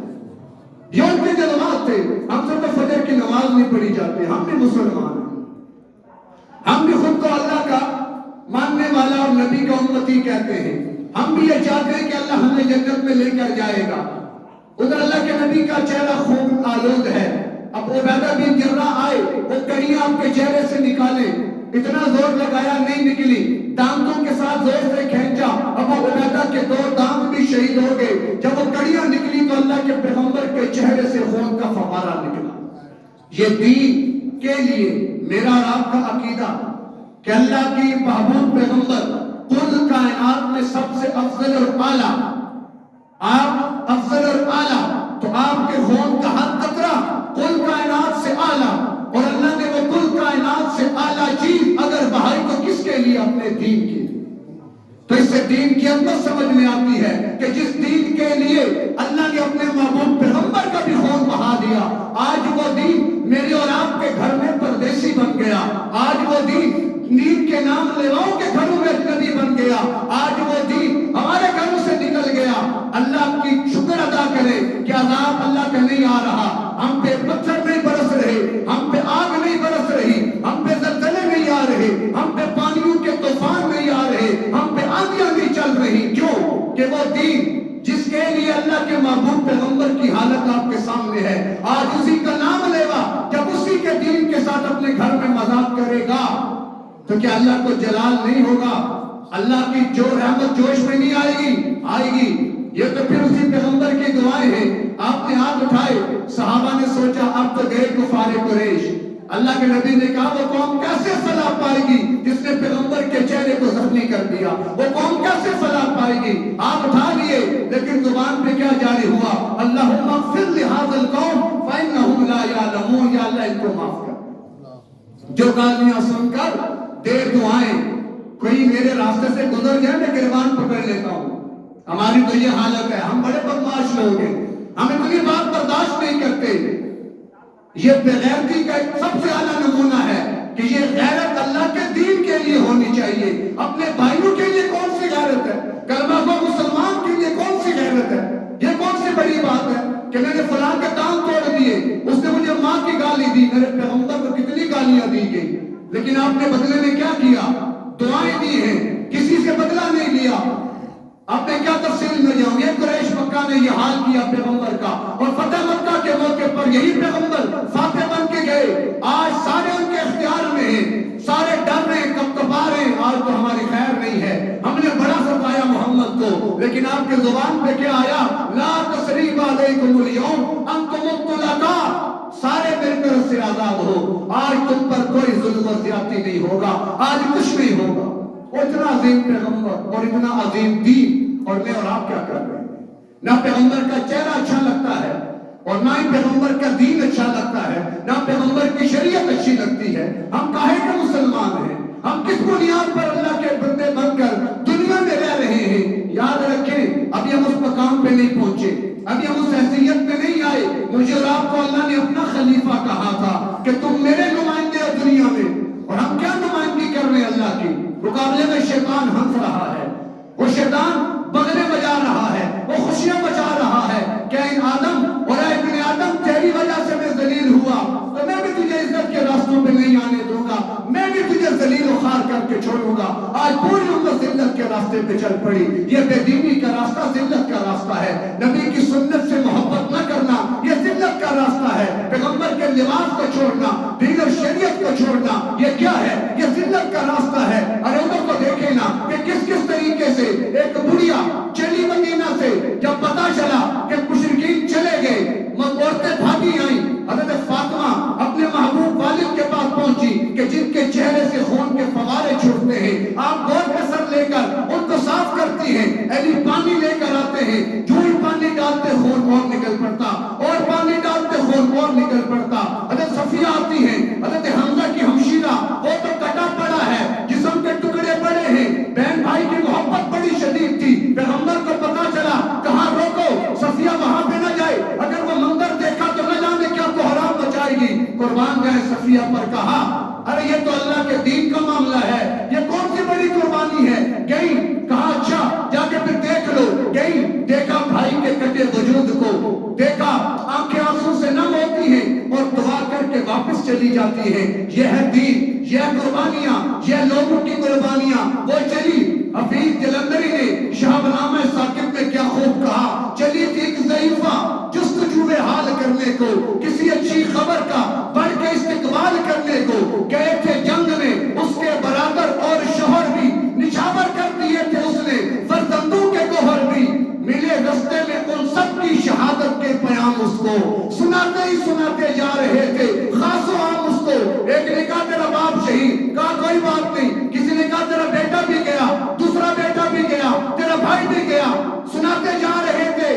یہ ان کے جذبات تھے۔ ہم سے تو فجر کی نماز نہیں پڑھی جاتی، ہم بھی مسلمان ہیں، آپ نبی کا امتی کہتے ہیں، ہم بھی یہ چاہتے ہیں کہ اللہ ہمیں جنت میں لے کر جائے گا۔ ادھر اللہ کے نبی کا چہرہ خون آلود ہے، اب عبیدہ بن جراح آئے، وہ کڑیاں آپ کے چہرے سے نکالے، اتنا زور لگایا نہیں نکلی، دانتوں کے ساتھ زور سے کھینچا، اب وہ عبیدہ کے 2 دانت بھی شہید ہو گئے۔ جب وہ کڑیاں نکلی تو اللہ کے پیغمبر کے چہرے سے خون کا فوارہ نکلا۔ یہ دین کے لیے میرا اور آپ کا عقیدہ کہ اللہ کی محبوب پیغمبر کل کائنات میں سب سے افضل اور اعلیٰ، آپ افضل اور اعلیٰ، تو آپ کے خون کا ہر قطرہ کل کائنات سے اعلیٰ، اور اللہ نے وہ کل کائنات سے اعلیٰ چیز اگر بہائی تو کس کے لیے؟ اپنے دین کے لیے۔ تو اس سے دین کی عظمت سمجھ میں آتی ہے کہ جس دین کے لیے اللہ نے اپنے محبوب پیغمبر کا بھی خون بہا دیا، آج وہ دین میرے اور آپ کے گھر میں پردیسی بن گیا، آج وہ دین کے نام لیواؤں کے گھروں میں اجنبی بن گیا، آج وہ دین ہمارے گھروں سے نکل گیا۔ اللہ کی شکر ادا کرے کہ عذاب اللہ کا نہیں آ رہا، ہم پہ پتھر نہیں برس رہے، ہم پہ آگ نہیں برس رہی، ہم پہ زلزلے نہیں آ رہے، ہم پہ پانیوں کے طوفان نہیں آ رہے، ہم پہ آندیاں نہیں چل رہی۔ کیوں؟ کہ وہ دین جس کے لیے اللہ کے محبوب پیغمبر کی حالت آپ کے سامنے ہے، آج اسی کا نام لیوا جب اسی کے دین کے ساتھ اپنے گھر میں مذاق کرے گا تو کیا اللہ کو جلال نہیں ہوگا؟ اللہ کی جو رحمت جوش میں نہیں آئے گی؟ آئے گی۔ یہ تو پھر اسی پیغمبر کی دعائیں ہیں۔ آپ نے ہاتھ اٹھائے، صحابہ نے سوچا اب تو گئے کفار قریش۔ اللہ کے نبی نے کہا وہ قوم کیسے فلاح پائے گی جس نے پیغمبر کے چہرے کو زخمی کر دیا؟ وہ قوم کیسے فلاح پائے گی؟ آپ اٹھا لیے، لیکن زبان پہ کیا جاری ہوا؟ اللہم اغفر لہذا القوم فانہم لا یعلمون، یا اللہ ان کو معاف کر۔ جو گالیاں سن کر دے دعائیں، کوئی میرے راستے سے گزر جائے میں گریبان پکڑ لیتا ہوں۔ ہماری تو یہ حالت ہے، ہم بڑے بدمعاش لوگ ہیں، ہم اتنی بات برداشت نہیں کرتے۔ یہ بغیرتی کا ایک سب سے اعلیٰ نمونہ ہے کہ یہ غیرت اللہ کے دین کے لیے ہونی چاہیے۔ اپنے بھائیوں کے لیے کون سی غیرت ہے؟ کلمہ گو مسلمان کے لیے کون سی غیرت ہے؟ یہ کون سی بڑی بات ہے کہ میں نے فلاں کے دان توڑ دیے، اس نے مجھے ماں کی گالی دی، میرے پیغمبر کو کتنی گالیاں دی گئی، لیکن آپ نے بدلے میں کیا کیا؟ دعائیں دی ہیں، کسی سے بدلہ نہیں لیا۔ اب میں کیا تفصیل میں جاؤں؟ یہ قریش مکہ نے یہ حال کیا پیغمبر کا، اور فتح مکہ کے موقع پر یہی پیغمبر فاتح بن کے گئے۔ آج سارے ان کے اختیار میں ہیں، سارے ڈر رہے ہیں، کپکپا رہے ہیں، آج تو ہماری خیر نہیں ہے، ہم نے بڑا ستایا محمد کو، لیکن آپ کے زبان پہ کیا آیا؟ لا تثریب علیکم اليوم انتم الطلقاء، سارے میری طرف سے آزاد ہو، آج تم پر کوئی ظلم و زیادتی نہیں ہوگا، آج کچھ نہیں ہوگا۔ اتنا عظیم پیغمبر اور اتنا عظیم دین، اور میں اور آپ کیا کر رہے ہیں؟ نہ پیغمبر کا چہرہ اچھا لگتا ہے، اور نہ ہی پیغمبر کا دین اچھا لگتا ہے، نہ پیغمبر کی شریعت اچھی لگتی ہے۔ ہم کاہے کے مسلمان ہیں؟ ہم کس بنیاد پر اللہ کے بندے بن کر دنیا میں رہ رہے ہیں؟ یاد رکھیں، ابھی ہم اس مقام پہ نہیں پہنچے، ابھی ہم اس حیثیت میں نہیں آئے۔ مجھے اور آپ کو اللہ نے اپنا خلیفہ کہا تھا کہ تم میرے نمائندے ہو دنیا میں، اور ہم کیا نمائندگی کر رہے ہیں اللہ کی؟ مقابلے میں شیطان ہنس رہا ہے، وہ شیطان بغلے بجا رہا ہے، وہ خوشیاں مچا رہا ہے کہ اے آدم اور اے ابن آدم، تیری وجہ سے میں ذلیل ہوا تو میں بھی تجھے عزت کے راستوں پہ نہیں آنے دوں گا، میں بھی تجھے ذلیل و خوار کر کے چھوڑوں گا۔ آج پوری امت ذلت کے راستے پہ چل پڑی۔ یہ بے دینی کا راستہ ذلت کا راستہ ہے، نبی کی سنت سے محبت نہ کرنا یہ ذلت کا راستہ ہے، پیغمبر کے لباس کو چھوڑنا، دین اور شریعت کو چھوڑنا یہ کیا ہے؟ یہ ذلت کا راستہ ہے۔ ارے ادھر کو دیکھیں نا کہ کس طریقے سے ایک بڑھیا چلی مدینہ سے، جب پتا چلا کہ مشرکین چلے گئے، عورتیں بھاگی آئیں، حضرت فاطمہ اپنے محبوب والد کے پاس پہنچی کہ جن کے چہرے سے خون کے فوارے چھوٹتے ہیں، آپ گود میں سر لے کر ان کو صاف کرتی ہیں، ایلی پانی لے کر آتے ہیں، جو ہی پانی ڈالتے خون اور نکل پڑتا، اور پانی ڈالتے خون اور نکل پڑتا۔ حضرت صفیہ آتی ہیں، حضرت حمزہ کی ہمشیرہ، وہ تو کٹا پڑا ہے، جسم کے ٹکڑے پڑے ہیں، بہن بھائی کی محبت بڑی شدید تھی، پیغمبر کو پتا چلا، کہاں روکو صفیہ وہاں پہ نہ جائے، اگر وہ منظر دیکھا تو نہ جانے کیا کوہرام مچائے گی، قربان جائے صفیہ پر۔ کہا ارے یہ تو اللہ کے دین کا معاملہ ہے، یہ کون سی بڑی قربانی ہے؟ گئی، کہا اچھا جا کے پھر دیکھ لو، گئی، دیکھا بھائی کے کٹے وجود کو، دیکھا آنکھیں آنسو سے نم ہوتی ہیں اور دعا کر کے واپس چلی جاتی ہیں۔ یہ ہے دین، یہ قربانیاں، یہ لوگوں کی قربانیاں۔ وہ چلی کوئی بات نہیں. کسی نے کہا تیرا بیٹا بھی گیا, دوسرا بیٹا بھی گیا, تیرا بھائی بھی گیا. سناتے جا رہے تھے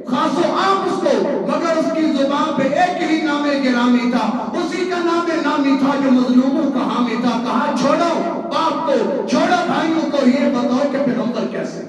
خاص و عام اس کو, مگر اس کی زبان پہ ایک ہی نام گرامی تھا, اسی کا نام نامی تھا جو مظلوموں کا حامی تھا. کہا چھوڑو باپ کو, چھوڑو بھائیوں کو, یہ بتاؤ کہ پیغمبر کیسے,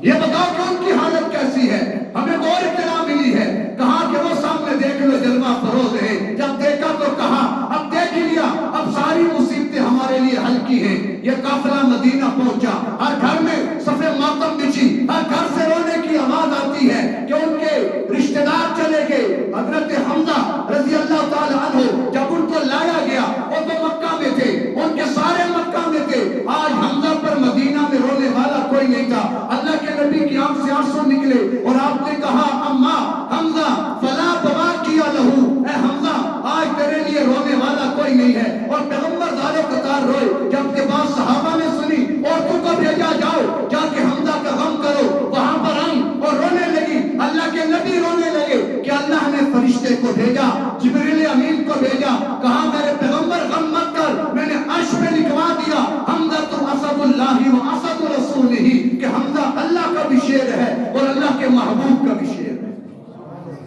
یہ بتاؤ کہ ان کی حالت کیسی ہے. ہمیں اور اطلاع ملی ہے, کہا کہ وہ سامنے دیکھ لو جلوہ فروز ہے. جب دیکھا تو کہا اب دیکھ لیا, اب ساری مصیبتیں ہمارے لیے حل کی ہیں. یہ قافلہ مدینہ پہنچا, ہر گھر میں صفے ماتم بچھی, ہر گھر سے رونے کی آواز آتی ہے کہ ان کے رشتہ دار چلے گئے. حضرت حمزہ رضی اللہ تعالی عنہ جب ان کو لایا گیا, وہ تو مکہ میں تھے, ان کے سارے مکہ میں تھے. آج حمزہ پر مدینہ میں رونے والا کوئی نہیں تھا. اللہ کے نبی کی آنکھ سے آنسو نکلے اور آپ نے کہا اما حمزہ فلا بوا کیا لہو, اے حمزہ آج تیرے لیے رونے والا کوئی نہیں ہے. اور پیغمبر زارے قطار روئے. جب کے بعد صحابہ نے سنی, عورتوں کو بھیجا جاؤ جا کے حمزہ کا غم کرو. وہاں پر آئی اور رونے لگی. اللہ کے نبی رونے لگے کہ اللہ نے فرشتے کو بھیجا, جبریل امین کو بھیجا, کہا میرے پیغمبر غم مت کر, میں نے عرش پہ لکھوا دیا حمزہ تو اسد اللہ و اسد رسول ہی, کہ حمزہ اللہ کا بھی شیر ہے اور اللہ کے محبوب کا بھی شیر ہے.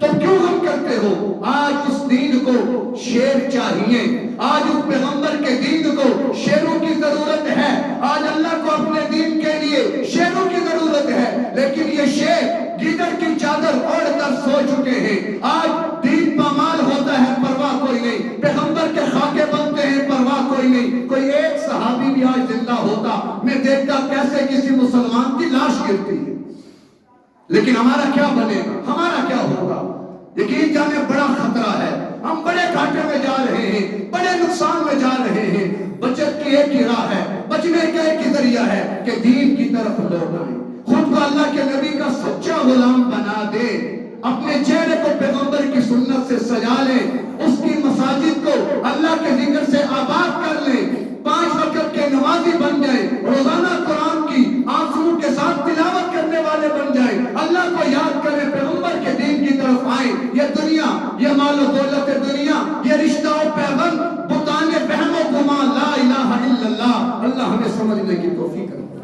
تو کیوں غم کرتے ہو؟ آج اس دین کو شیر چاہیے, آج اس پیغمبر کے دین کو شیروں کی ضرورت ہے. آج اللہ کو اپنے دین کے لیے شیروں کی ضرورت ہے, لیکن یہ شیر گیدڑ کی چادر اوڑھ کر سو چکے ہیں. آج دین پامال ہوتا ہے, پرواہ کوئی نہیں. پیغمبر کے خاکے بنتے ہیں, پرواہ کوئی نہیں. کوئی ایک صحابی بھی آج زندہ ہوتا, میں دیکھتا کیسے کسی مسلمان کی لاش گرتی ہے, لیکن ہمارا کیا بنے گا, ہمارا کیا ہوگا؟ یقین جانے بڑا خطرہ ہے. ہم بڑے گھاٹے میں جا رہے ہیں, بڑے نقصان میں جا رہے ہیں. بچت کی ایک ہی راہ ہے, بچنے کا ایک ہی ذریعہ ہے کہ دین کی طرف لوٹ آئیں, خود کو اللہ کے نبی کا سچا غلام بنا دے, اپنے چہرے کو پیغمبر کی سنت سے سجا لے, اس کی مساجد کو اللہ کے ذکر سے آباد کر لے, 5 وقت کے نمازی بن جائے, روزانہ قرآن کی آنسو کے ساتھ تلاوت کرنے والے بن جائے, اللہ کو یاد کرے, پیغمبر کے دین کی طرف آئیں. یہ دنیا, یہ مال و دولت دنیا, یہ رشتہ و پیغام, بتانے بہم و گمان, لا الہ الا اللہ. اللہ ہمیں سمجھنے کی توفیق کرے.